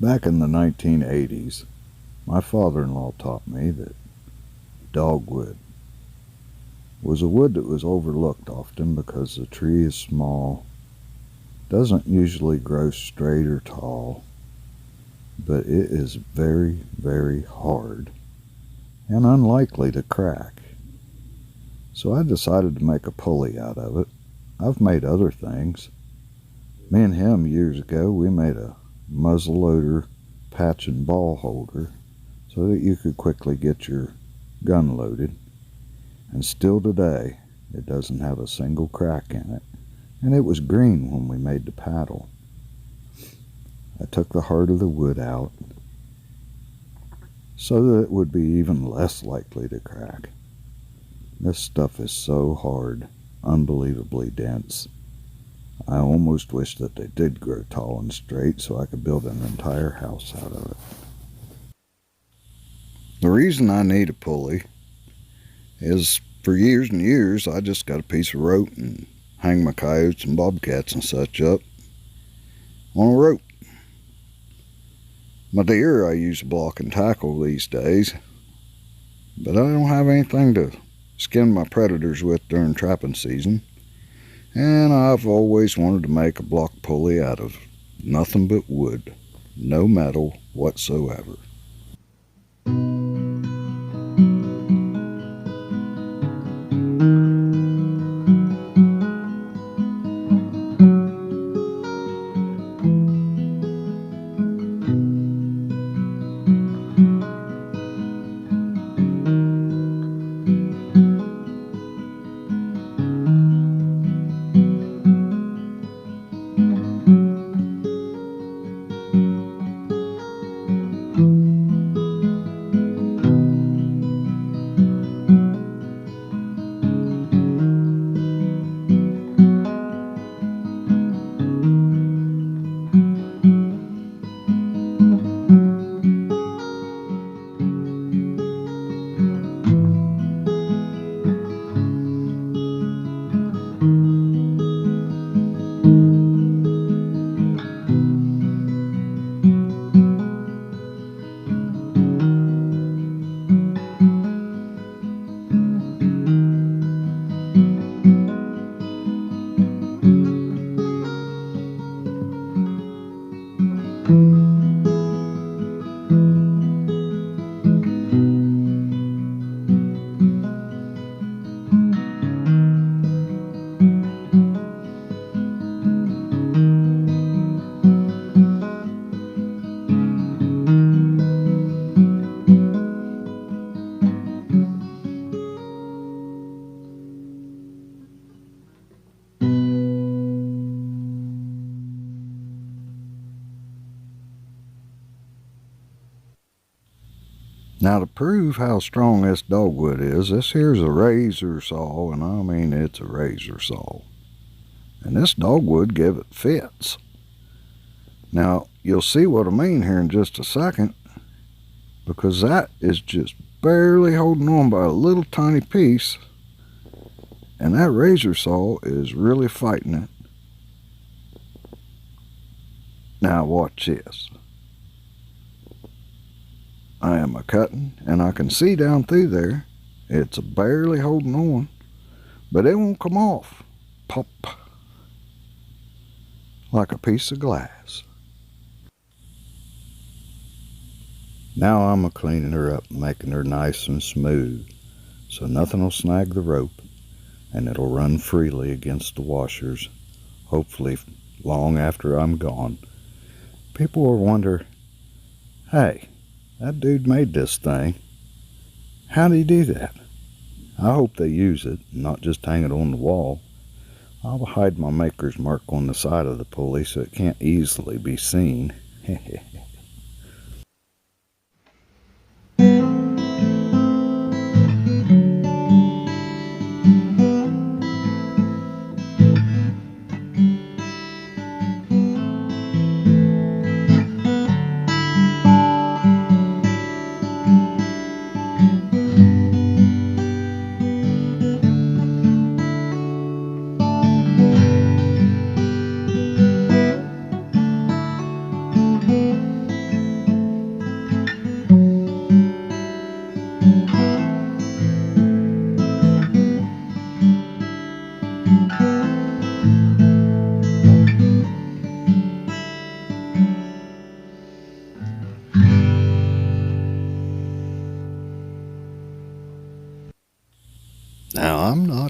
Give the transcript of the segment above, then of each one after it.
Back in the 1980s, my father-in-law taught me that dogwood was a wood that was overlooked often because the tree is small, doesn't usually grow straight or tall, but it is very, very hard and unlikely to crack. So I decided to make a pulley out of it. I've made other things. Me and him years ago, we made a muzzleloader patch and ball holder so that you could quickly get your gun loaded. And still today, it doesn't have a single crack in it. And it was green when we made the paddle. I took the heart of the wood out so that it would be even less likely to crack. This stuff is so hard, unbelievably dense. I almost wish that they did grow tall and straight so I could build an entire house out of it. The reason I need a pulley is for years and years I just got a piece of rope and hang my coyotes and bobcats and such up on a rope. My deer I use to block and tackle these days, but I don't have anything to skin my predators with during trapping season, and I've always wanted to make a block pulley out of nothing but wood, no metal whatsoever. Now to prove how strong this dogwood is, this here's a razor saw, and I mean it's a razor saw. And this dogwood give it fits. Now you'll see what I mean here in just a second, because that is just barely holding on by a little tiny piece, and that razor saw is really fighting it. Now watch this. I am a cutting, and I can see down through there. It's barely holding on, but it won't come off. Pop. Like a piece of glass. Now I'm cleaning her up, making her nice and smooth, so nothing will snag the rope, and it'll run freely against the washers, hopefully long after I'm gone. People will wonder, hey, that dude made this thing. How'd he do that? I hope they use it, not just hang it on the wall. I'll hide my maker's mark on the side of the pulley so it can't easily be seen.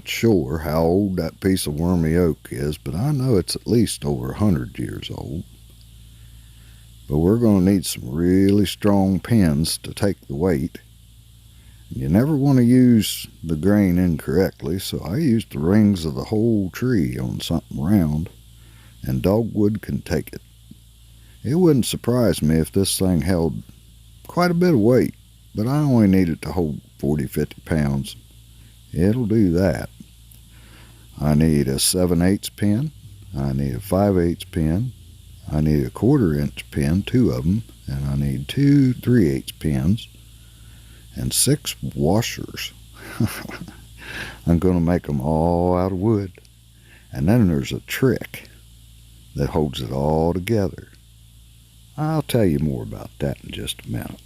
not sure how old that piece of wormy oak is, but I know it's at least over 100 years old. But we're going to need some really strong pins to take the weight. You never want to use the grain incorrectly, so I used the rings of the whole tree on something round, and Dogwood can take it. It wouldn't surprise me if this thing held quite a bit of weight, but I only need it to hold 40-50 pounds. It'll do that. I need a 7/8 pin, I need a 5/8 pin, I need a 1/4 inch pin, 2 of them, and I need 2 3/8 pins, and 6 washers. I'm going to make them all out of wood. And then there's a trick that holds it all together. I'll tell you more about that in just a minute.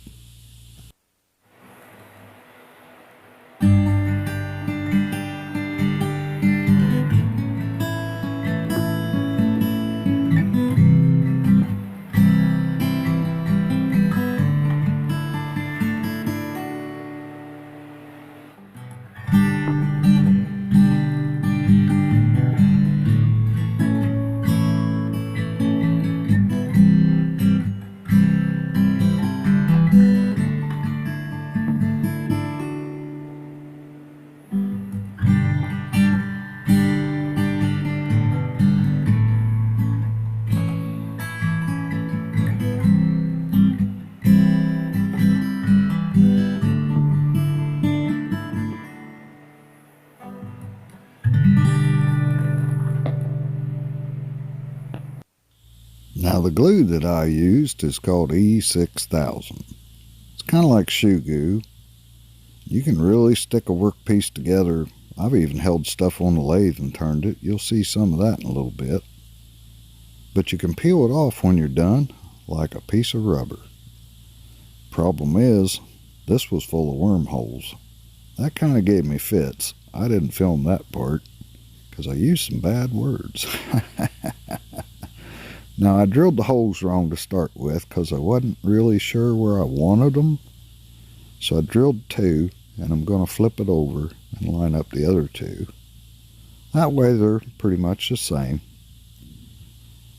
Now the glue that I used is called E6000. It's kind of like shoe glue. You can really stick a workpiece together. I've even held stuff on the lathe and turned it. You'll see some of that in a little bit. But you can peel it off when you're done, like a piece of rubber. Problem is, this was full of wormholes. That kind of gave me fits. I didn't film that part because I used some bad words. Now, I drilled the holes wrong to start with because I wasn't really sure where I wanted them. So I drilled 2, and I'm going to flip it over and line up the other 2. That way they're pretty much the same.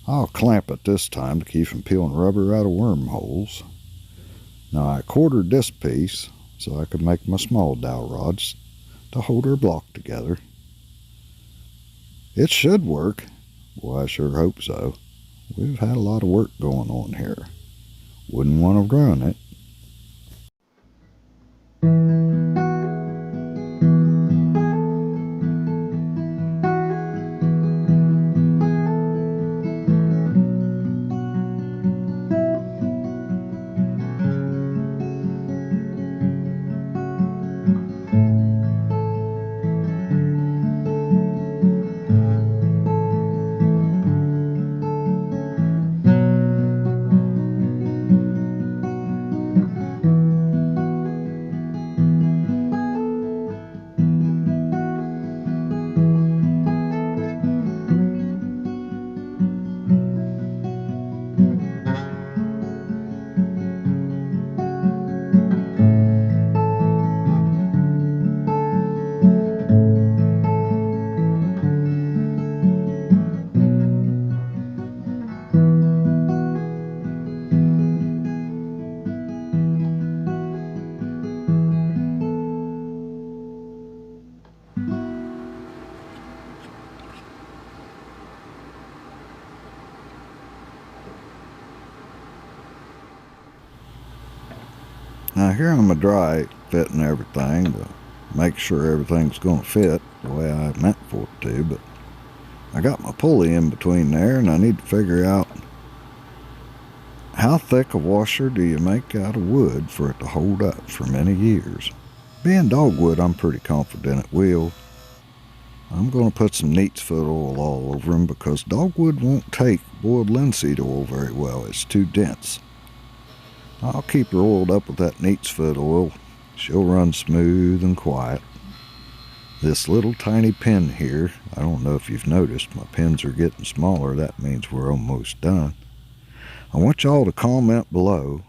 I'll clamp it this time to keep from peeling rubber out of wormholes. Now, I quartered this piece so I could make my small dowel rods to hold her block together. It should work. Well, I sure hope so. We've had a lot of work going on here. Wouldn't want to ruin it. Now here I'm a dry fitting everything to make sure everything's going to fit the way I meant for it to, but I got my pulley in between there and I need to figure out how thick a washer do you make out of wood for it to hold up for many years. Being dogwood, I'm pretty confident it will. I'm going to put some neat's foot oil all over them because dogwood won't take boiled linseed oil very well. It's too dense. I'll keep her oiled up with that neat's foot oil. She'll run smooth and quiet. This little tiny pin here, I don't know if you've noticed, my pins are getting smaller. That means we're almost done. I want y'all to comment below.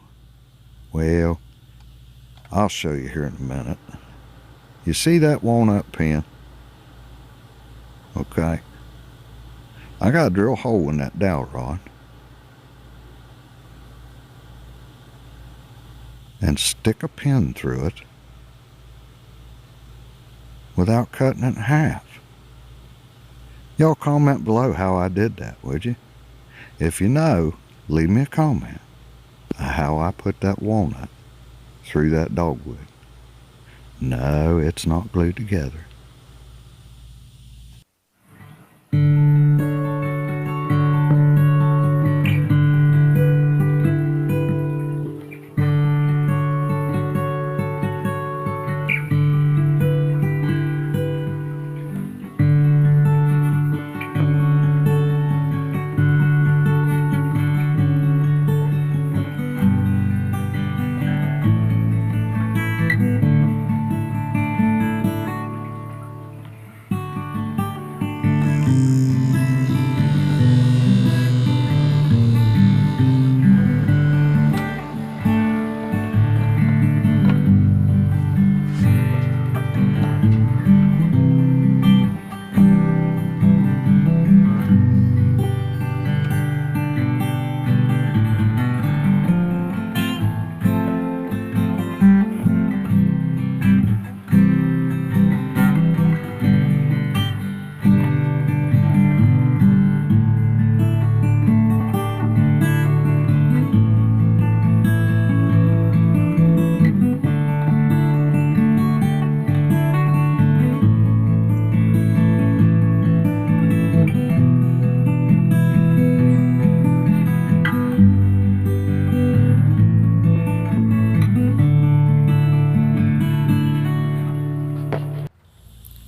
Well, I'll show you here in a minute. You see that walnut pin? Okay, I got to drill a hole in that dowel rod and stick a pin through it without cutting it in half. Y'all comment below how I did that, would you? If you know, leave me a comment how I put that walnut through that dogwood. No, it's not glued together.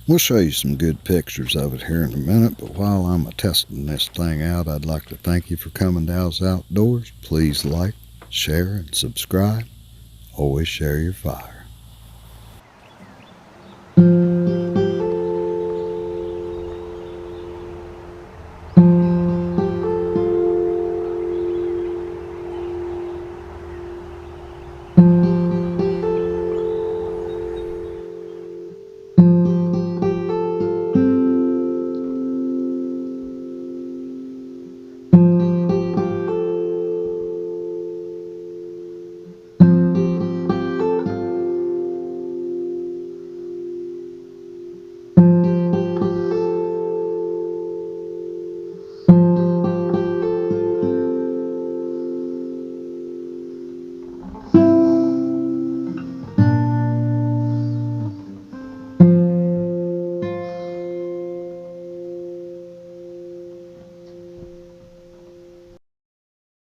We'll show you some good pictures of it here in a minute, but while I'm testing this thing out, I'd like to thank you for coming to Al's Outdoors. Please like, share, and subscribe. Always share your fire.